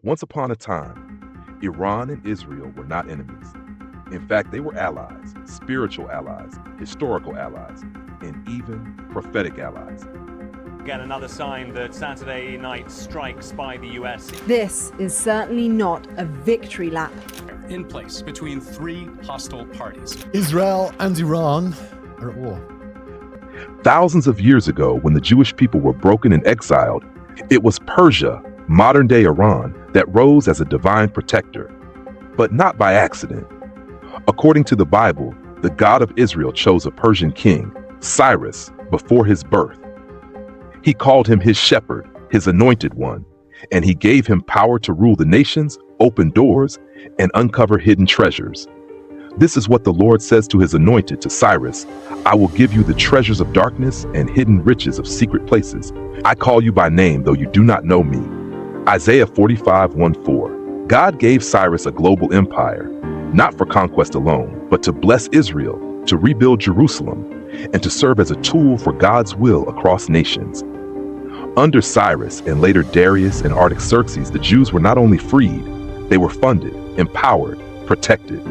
Once upon a time, Iran and Israel were not enemies. In fact, they were allies, spiritual allies, historical allies, and even prophetic allies. Again, another sign that Saturday night strikes by the US. This is certainly not a victory lap. In place between three hostile parties. Israel and Iran are at war. Thousands of years ago, when the Jewish people were broken and exiled, it was Persia, modern-day Iran, that rose as a divine protector, but not by accident. According to the Bible, the God of Israel chose a Persian king, Cyrus, before his birth. He called him his shepherd, his anointed one, and he gave him power to rule the nations, open doors, and uncover hidden treasures. This is what the Lord says to his anointed, to Cyrus: I will give you the treasures of darkness and hidden riches of secret places. I call you by name, though you do not know me. Isaiah 45:1-4. God gave Cyrus a global empire, not for conquest alone, but to bless Israel, to rebuild Jerusalem, and to serve as a tool for God's will across nations. Under Cyrus and later Darius and Artaxerxes, the Jews were not only freed, they were funded, empowered, protected.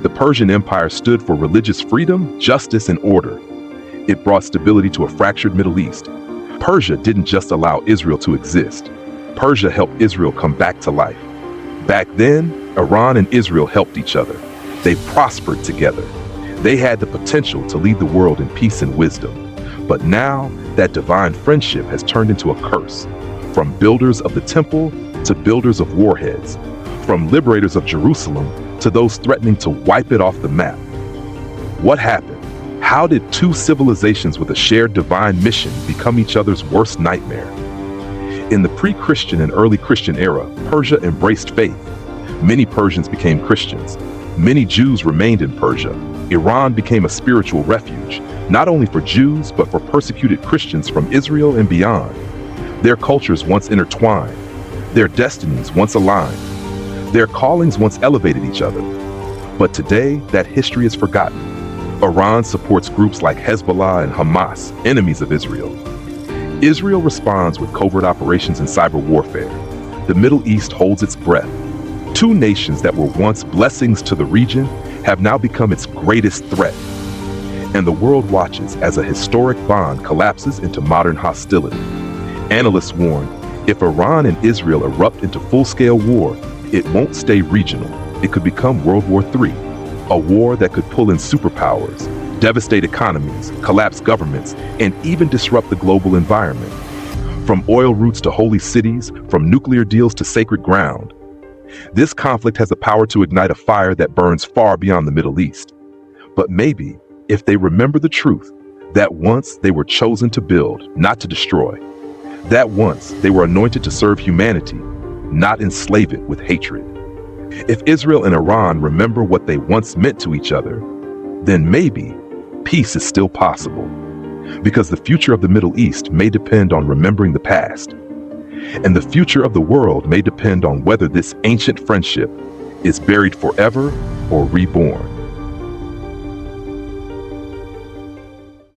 The Persian Empire stood for religious freedom, justice, and order. It brought stability to a fractured Middle East. Persia didn't just allow Israel to exist. Persia helped Israel come back to life. Back then, Iran and Israel helped each other. They prospered together. They had the potential to lead the world in peace and wisdom. But now, that divine friendship has turned into a curse. From builders of the temple to builders of warheads. From liberators of Jerusalem to those threatening to wipe it off the map. What happened? How did two civilizations with a shared divine mission become each other's worst nightmare? In the pre-Christian and early Christian era, Persia embraced faith. Many Persians became Christians. Many Jews remained in Persia. Iran became a spiritual refuge, not only for Jews, but for persecuted Christians from Israel and beyond. Their cultures once intertwined. Their destinies once aligned. Their callings once elevated each other. But today, that history is forgotten. Iran supports groups like Hezbollah and Hamas, enemies of Israel. Israel responds with covert operations and cyber warfare. The Middle East holds its breath. Two nations that were once blessings to the region have now become its greatest threat. And the world watches as a historic bond collapses into modern hostility. Analysts warn, if Iran and Israel erupt into full-scale war, it won't stay regional. It could become World War III, a war that could pull in superpowers, devastate economies, collapse governments, and even disrupt the global environment. From oil routes to holy cities, from nuclear deals to sacred ground. This conflict has the power to ignite a fire that burns far beyond the Middle East. But maybe, if they remember the truth, that once they were chosen to build, not to destroy. That once they were anointed to serve humanity, not enslave it with hatred. If Israel and Iran remember what they once meant to each other, then maybe peace is still possible. Because the future of the Middle East may depend on remembering the past. And the future of the world may depend on whether this ancient friendship is buried forever or reborn.